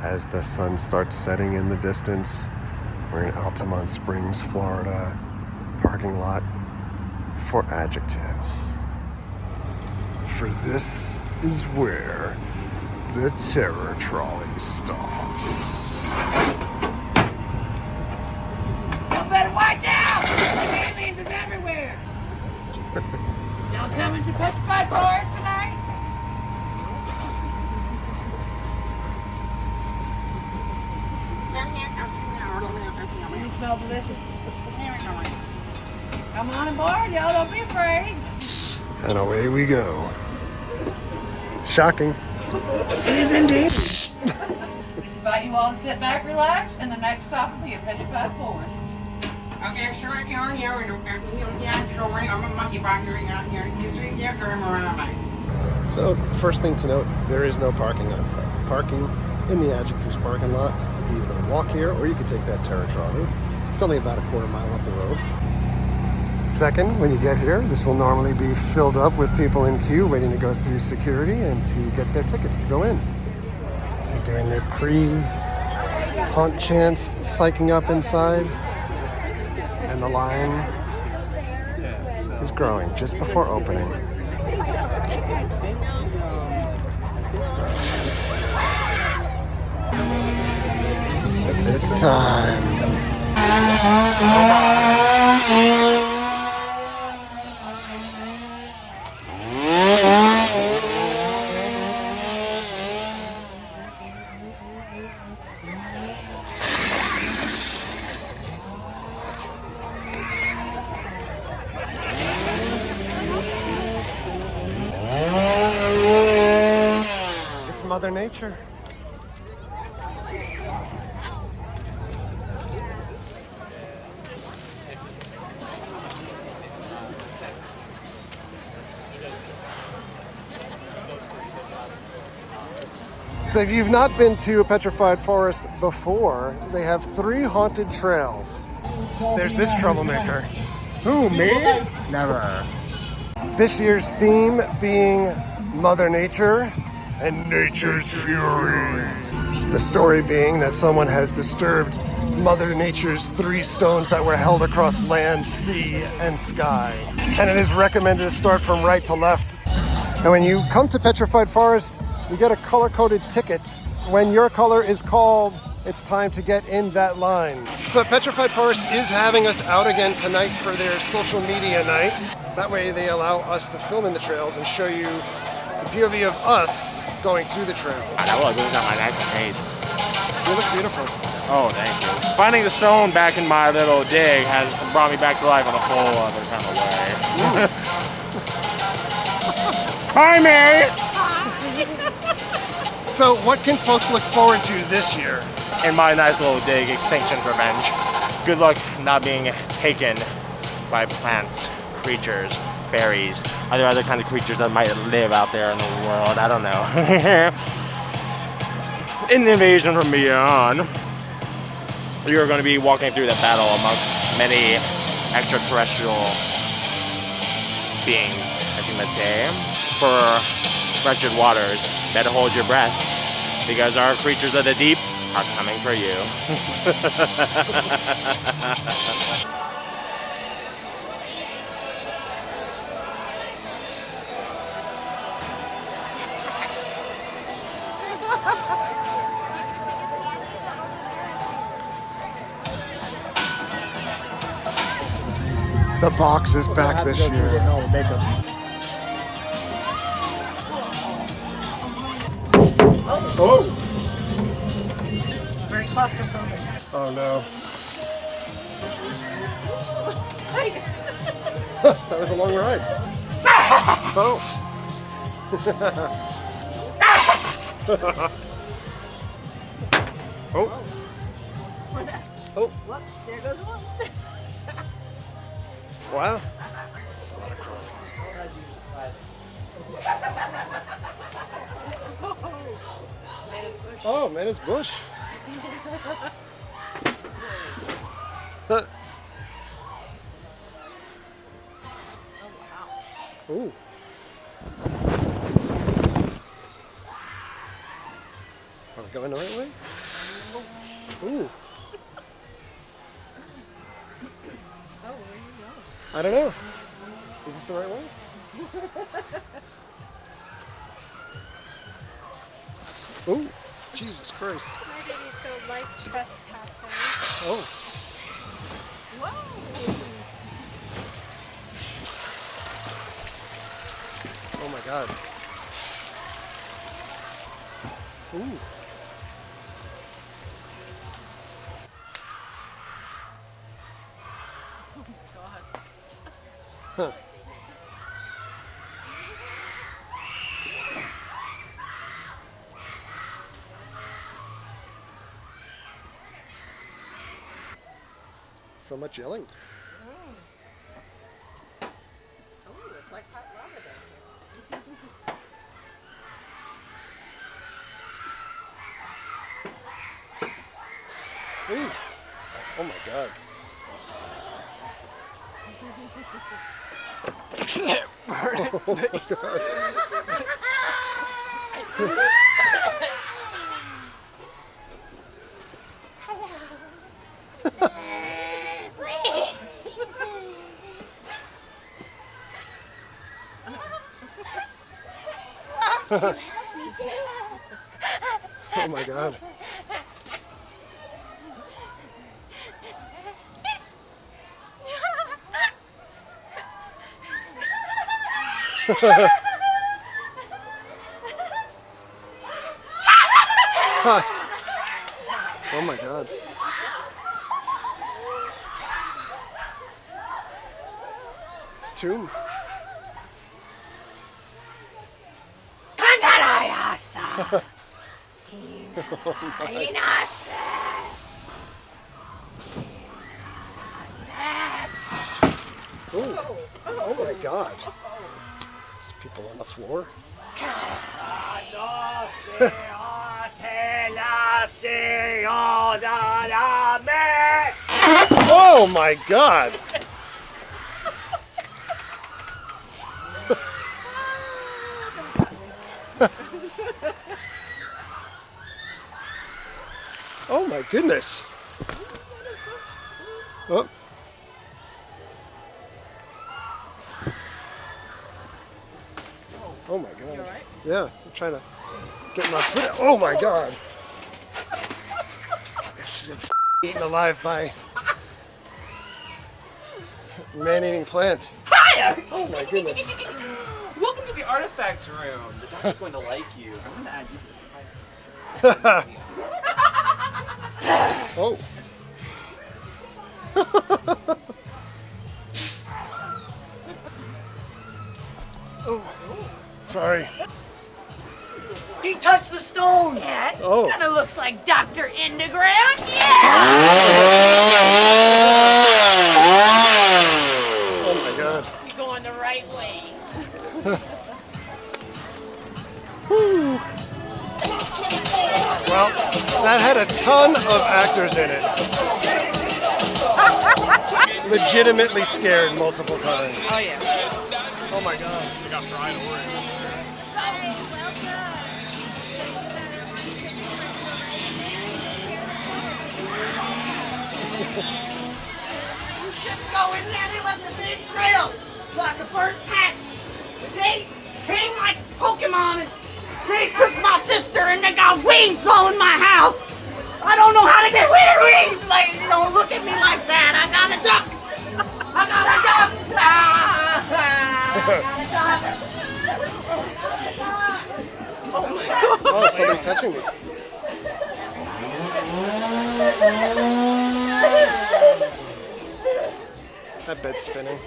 as the sun starts setting in the distance. We're in Altamont Springs, Florida, parking lot for adjectives. For this is where the terror trolley stops. You better watch out! Aliens is everywhere! Y'all coming to Petrified Forest tonight? You smell delicious. Come on aboard, y'all. Don't be afraid. And away we go. Shocking. It is indeed. We invite you all to sit back, relax, and the next stop will be at Petrified Forest. Okay, so right here, I'm a monkey banger. So, first thing to note, there is no parking on site. Parking in the adjectives parking lot. You can either walk here or you can take that terror trolley. It's only about a quarter mile up the road. Second, when you get here, this will normally be filled up with people in queue waiting to go through security and to get their tickets to go in. They're doing their pre-haunt chants, psyching up inside, and the line is growing just before opening. It's time. It's Mother Nature. So if you've not been to a Petrified Forest before, they have 3 haunted trails. There's this troublemaker. Who, me? Never. This year's theme being Mother Nature and Nature's Fury. The story being that someone has disturbed Mother Nature's 3 stones that were held across land, sea, and sky. And it is recommended to start from right to left. And when you come to Petrified Forest, you get a color-coded ticket. When your color is called, it's time to get in that line. So Petrified Forest is having us out again tonight for their social media night. That way they allow us to film in the trails and show you the POV of us going through the trail. You look beautiful. Oh, thank you. Finding the stone back in my little dig has brought me back to life in a whole other kind of way. Hi, Mary! So what can folks look forward to this year? In my nice little dig, Extinction Revenge. Good luck not being taken by plants, creatures, fairies, other kind of creatures that might live out there in the world. I don't know. In the invasion from beyond, you're going to be walking through the battle amongst many extraterrestrial beings, as you might say. For Wretched Waters, better hold your breath, because our creatures of the deep are coming for you. The box is back this year. Oh! Very claustrophobic. Oh no. That was a long ride. Oh. Oh. Oh. Well, there goes one. Wow. That's a lot of crawling. Oh, man, it's bush. Ooh. Oh, we going the right way? Ooh. Oh, where are you going? I don't know. Is this the right way? Ooh, Jesus Christ. Why did you so like trespassers? Oh. Whoa! Oh my God. Ooh. Oh God. Huh. So much yelling. Oh, it's like hot lava down here. Ooh. Oh my God. Oh my God. Oh my God. Oh my God. It's a tomb. Ooh. Oh my God. There's people on the floor. Oh my God. Oh my goodness. Oh. Oh my God. You all right? Yeah, I'm trying to get my foot. Oh my God. Just eaten alive by man-eating plant. Hiya! Oh my goodness. Welcome to the artifact room. The doctor's going to like you. I'm going to add you to the artifact. Oh. Oh. Sorry. He touched the stone. Yeah, Oh. kind of looks like Dr. Underground. Yeah! Oh my God. You're going the right way. Whew. Well, that had a ton of actors in it. Legitimately scared multiple times. Oh yeah. Oh my God. I got fried orange. Go in there, they left a big trail, like the first patch. They came like Pokemon and they took my sister and they got weeds all in my house. I don't know how to get rid of weeds, lady. Don't look at me like that. I got a duck. I got a duck. I got a duck. Oh, somebody touching me. That bed's spinning.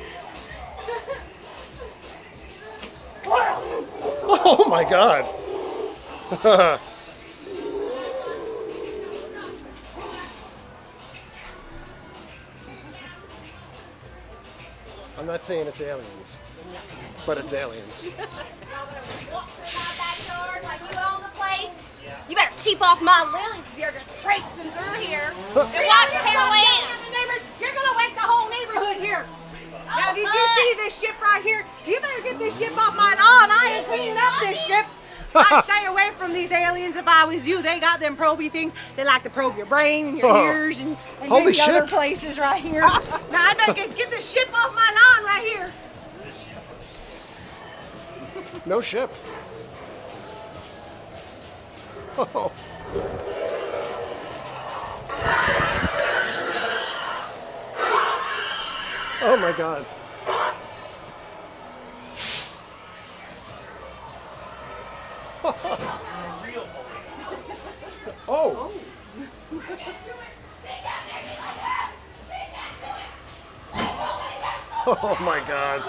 Oh my God. I'm not saying it's aliens, but it's aliens. You better keep off my lilies if you're just traipsing through here. And watch Carol Ann. You're gonna wake the whole neighborhood here. Now, did you see this ship right here? You better get this ship off my lawn. I ain't cleaning up this ship. I'd stay away from these aliens if I was you. They got them proby things. They like to probe your brain and your ears and Holy maybe other shit. places right here. Now I better get the ship off my lawn right here. No ship. Oh. Oh my God. Oh. Oh my God.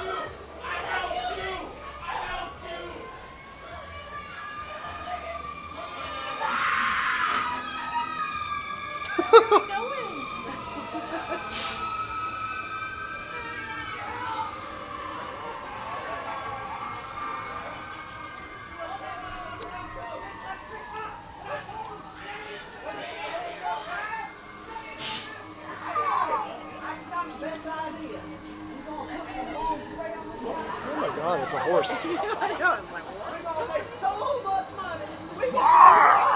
Oh my God, it's a horse. I know, it's like,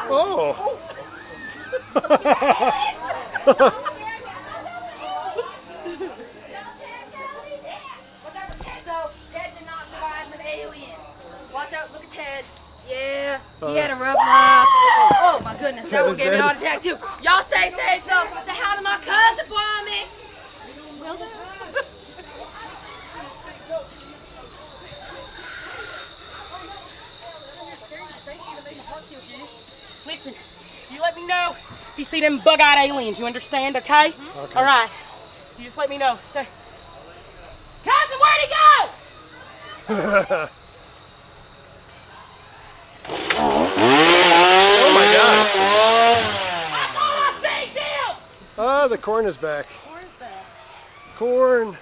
Oh. So, Ted did not survive the aliens. Watch out, look at Ted. Yeah, he had a rough life. Oh my goodness, that Ted one is gave me a dead. heart attack too. Y'all stay safe though. Say hi to my cousin for me. Will do. Listen, you let me know if you see them bug-eyed aliens, you understand, okay? Okay. All right. You just let me know. Stay. Cousin, where'd he go? Oh my God. Oh, I saved him! Ah, the corn is back. Corn.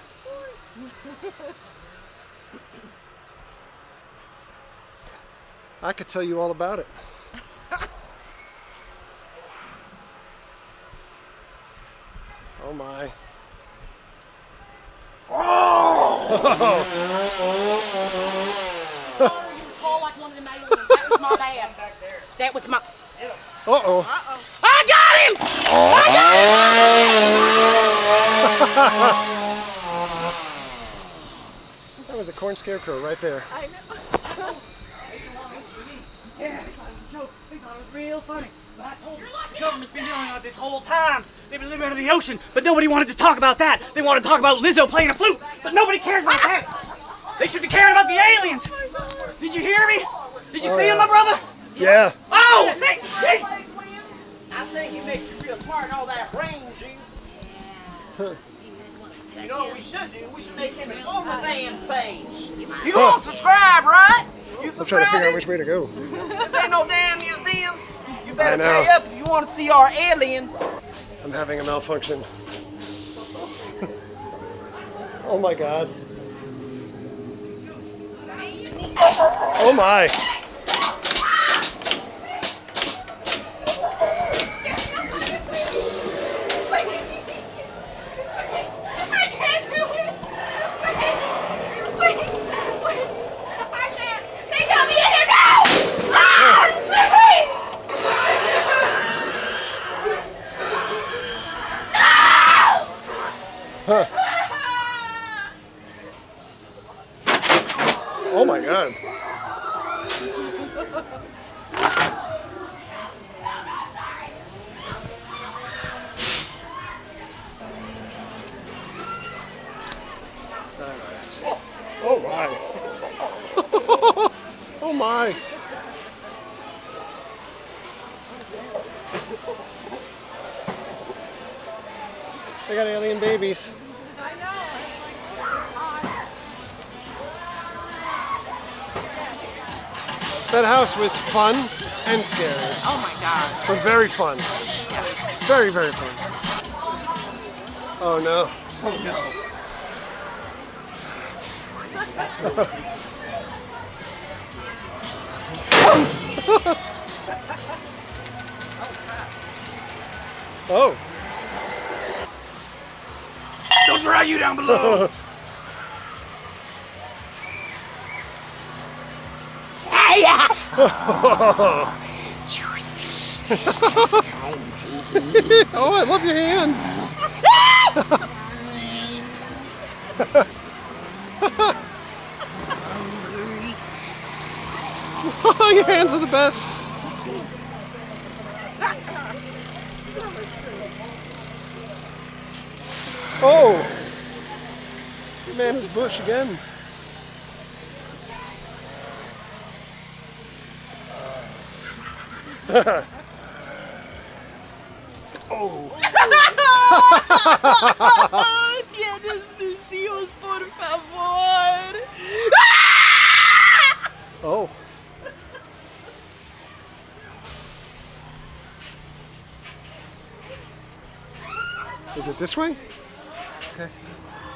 I could tell you all about it. Oh my. You tall like one of them aliens. That was my dad. That was my... Uh-oh. I got him! That was a corn scarecrow right there. Yeah, they thought it was a joke. They thought it was real funny. But I told them, the government's been dealing with this whole time. They've been living under the ocean, but nobody wanted to talk about that. They wanted to talk about Lizzo playing a flute, but nobody cares about that. They should be caring about the aliens. Did you hear me? Did you see him, my brother? Yeah. Oh, thank you. I think he makes you real smart, all that brain juice. You know what we should do? We should make him an OnlyFans page. You gonna subscribe, right? You I'm trying to figure out subscribing? which way to go. This ain't no damn museum. You I better know. pay up if you want to see our alien. I'm having a malfunction. Oh my God. Oh my. I can't do it. Wait. I can't. They got me in here now. Ah, please. Huh. Oh my God. All right. Oh my. Oh my. They got alien babies. That house was fun and scary. Oh my God. But very fun. Very, very fun. Oh no. Oh no. Oh. They'll drag you down below. Hey, Juicy. It's time to eat. Oh, I love your hands. Your hands are the best. Oh, your man is bush again. Oh. Tienes mis hijos, por favor. Oh. Is it this way? Okay.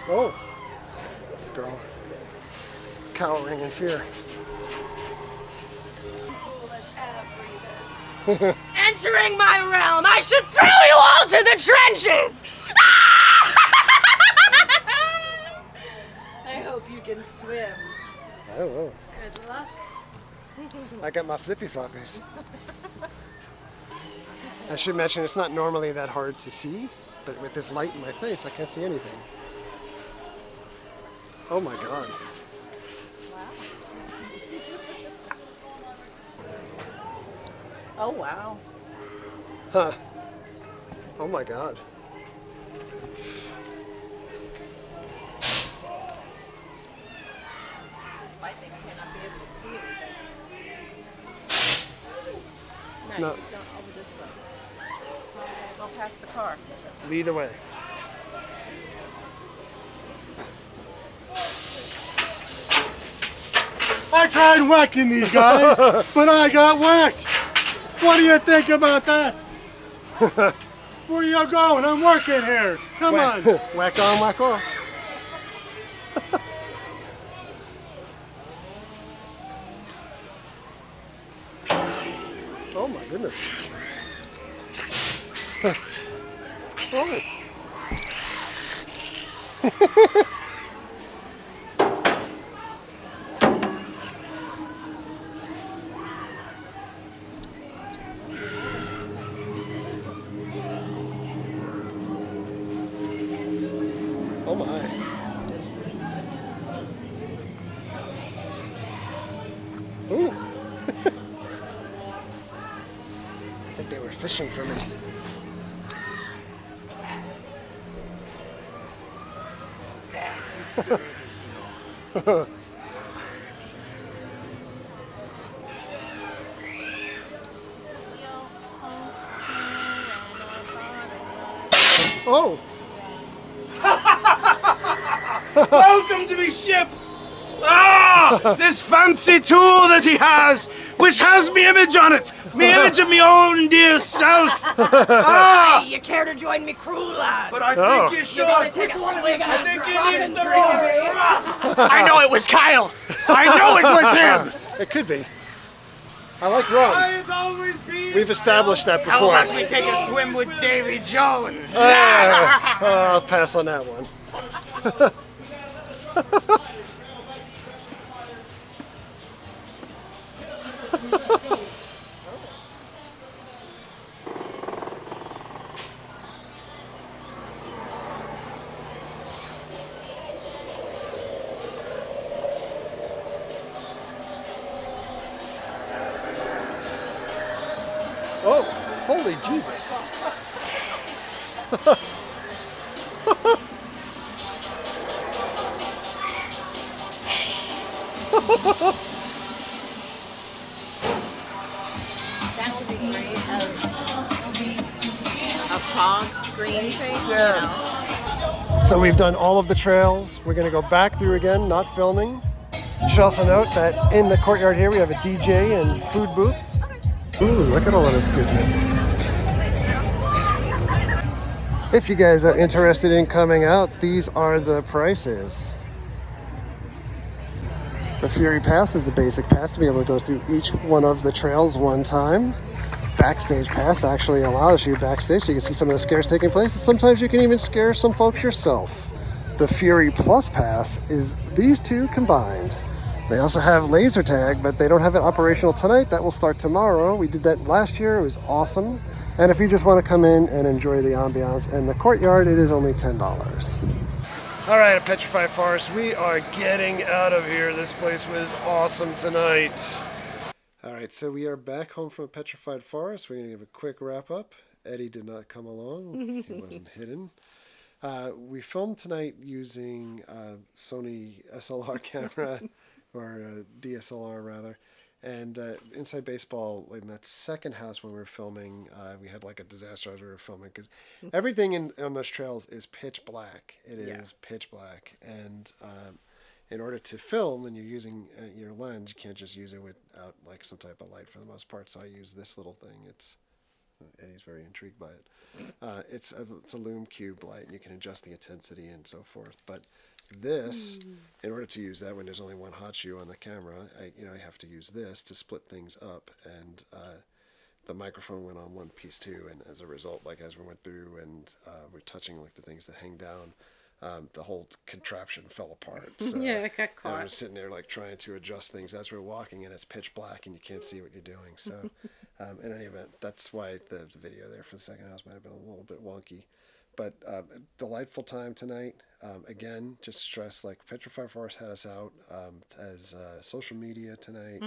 Oh. The girl cowering in fear. Entering my realm, I should throw you all to the trenches! I hope you can swim. I don't know. Good luck. I got my flippy floppies. I should mention it's not normally that hard to see, but with this light in my face, I can't see anything. Oh my God. Oh, wow. Huh. Oh my God. This light makes me not be able to see anything. No. Don't over this way. Go past the car. Lead the way. I tried whacking these guys, but I got whacked. What do you think about that? Where you going? I'm working here. Come on. Whack on, whack off. Oh my goodness. Oh. Oh my. Ooh. I think they were fishing for me. Oh! Welcome to me ship! Ah! This fancy tool that he has, which has me image on it! Me image of me own dear self! Ah! You care to join me crew, lad? But I think you should. I think he needs the rope! I know it was Kyle. I know it was him. It could be. I like rum. It's always been. We've established that before. Let me take a swim with Davy Jones. I'll pass on that one. Oh, holy Jesus. That would be great as a fog screen thing. Yeah. So we've done all of the trails. We're gonna go back through again, not filming. You should also note that in the courtyard here we have a DJ and food booths. Ooh, look at all of this goodness. If you guys are interested in coming out, these are the prices. The Fury Pass is the basic pass to be able to go through each one of the trails one time. Backstage Pass actually allows you backstage so you can see some of the scares taking place, and sometimes you can even scare some folks yourself. The Fury Plus Pass is these two combined. They also have laser tag, but they don't have it operational tonight. That will start tomorrow. We did that last year. It was awesome. And if you just want to come in and enjoy the ambiance and the courtyard, it is only $10. All right, at Petrified Forest, we are getting out of here. This place was awesome tonight. All right, so we are back home from Petrified Forest. We're going to give a quick wrap up. Eddie did not come along. He wasn't hidden. We filmed tonight using Sony SLR camera, or DSLR rather. And Inside Baseball, in that second house when we were filming, we had like a disaster as we were filming because everything on those trails is pitch black. It is pitch black. And in order to film, when you're using your lens, you can't just use it without like some type of light for the most part. So I use this little thing. Eddie's very intrigued by it. It's a lume cube light, and you can adjust the intensity and so forth. But this, in order to use that when there's only one hot shoe on the camera, I have to use this to split things up. And the microphone went on one piece too, and as a result, like as we went through and we're touching like the things that hang down, the whole contraption fell apart. So it got caught. I was sitting there like trying to adjust things as we're walking, and it's pitch black and you can't see what you're doing. So in any event, that's why the video there for the second house might have been a little bit wonky. But delightful time tonight. Again, just stress like Petrified Forest had us out as social media tonight.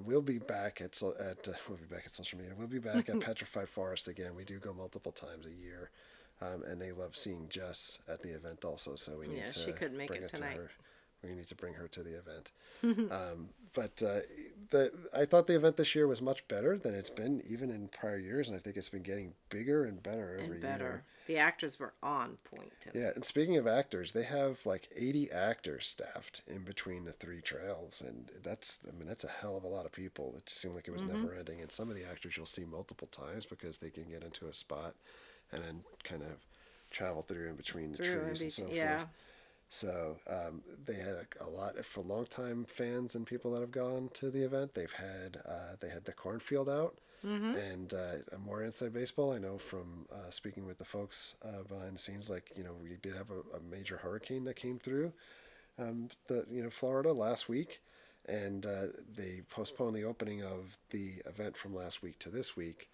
We'll be back at social media. We'll be back at Petrified Forest again. We do go multiple times a year. And they love seeing Jess at the event also, so we need to she couldn't make bring it tonight. to her. We need to bring her to the event. But I thought the event this year was much better than it's been even in prior years, and I think it's been getting bigger and better every year. The actors were on point tonight. Yeah, and speaking of actors, they have like 80 actors staffed in between the three trails, and that's a hell of a lot of people. It seemed like it was never ending, and some of the actors you'll see multiple times because they can get into a spot and then kind of travel through in between the trees and so forth. So they had a lot for longtime fans and people that have gone to the event. They had the cornfield out and more Inside Baseball. I know from speaking with the folks behind the scenes, like we did have a major hurricane that came through Florida last week, and they postponed the opening of the event from last week to this week.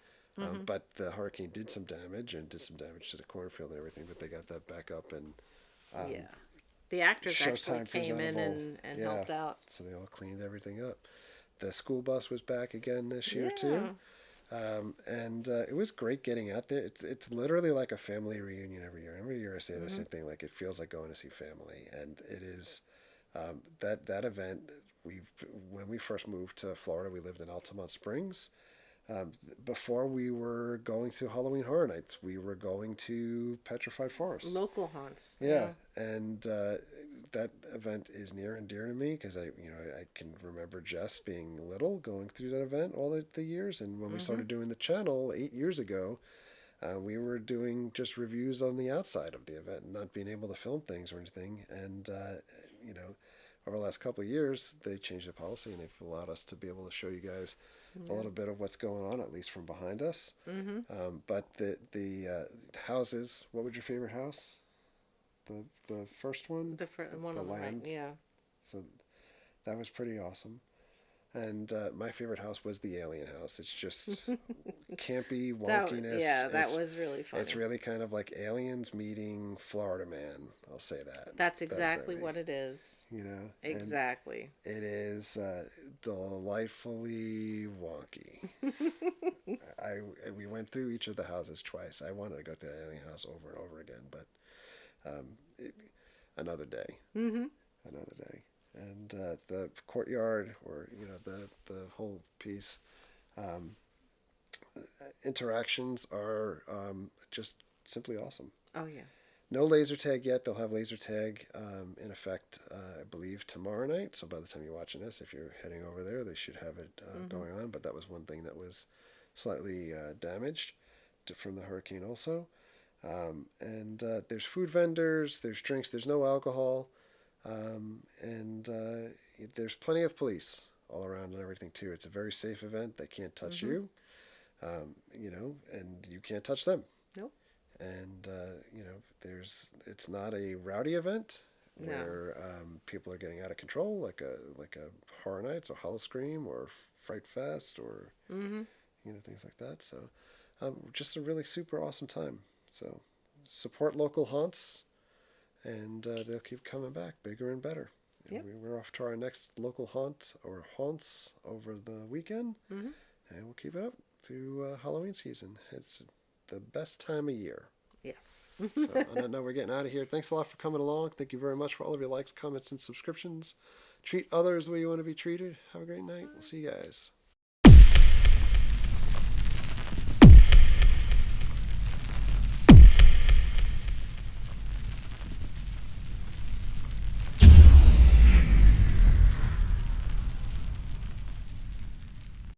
But the hurricane did some damage to the cornfield and everything, but they got that back up. And the actors actually came in and helped out. So they all cleaned everything up. The school bus was back again this year too. And it was great getting out there. It's literally like a family reunion every year. Every year I say the same thing, like it feels like going to see family. And it is that event. When we first moved to Florida, we lived in Altamont Springs. Before we were going to Halloween Horror Nights, we were going to Petrified Forest. Local haunts. Yeah. And that event is near and dear to me because I can remember Jess being little going through that event all the years. And when we started doing the channel 8 years ago, we were doing just reviews on the outside of the event and not being able to film things or anything. And, over the last couple of years, they changed the policy and they've allowed us to be able to show you guys a little bit of what's going on, at least from behind us. But the houses, what was your favorite house? The first one? The one on the land. Yeah. So that was pretty awesome. And my favorite house was the alien house. It's just campy wonkiness. That was really fun. It's really kind of like aliens meeting Florida Man. I'll say that. That's exactly what it is. Exactly. And it is delightfully wonky. We went through each of the houses twice. I wanted to go to the alien house over and over again, but another day. Another day. And the courtyard, or the whole piece, interactions are just simply awesome. Oh yeah. No laser tag yet. They'll have laser tag in effect, I believe, tomorrow night. So by the time you're watching this, if you're heading over there, they should have it going on. But that was one thing that was slightly damaged from the hurricane also. And there's food vendors, there's drinks, there's no alcohol. And there's plenty of police all around and everything too. It's a very safe event. They can't touch you, and you can't touch them. Nope. And it's not a rowdy event. where people are getting out of control, like a Horror Nights or Howl-O-Scream or Fright Fest or things like that. So just a really super awesome time. So support local haunts, and they'll keep coming back bigger and better. Yep. We're off to our next local haunt or haunts over the weekend, and we'll keep it up through Halloween season. It's the best time of year. Yes. So on that note, we're getting out of here. Thanks a lot for coming along. Thank you very much for all of your likes, comments, and subscriptions. Treat others the way you want to be treated. Have a great night. We'll see you guys.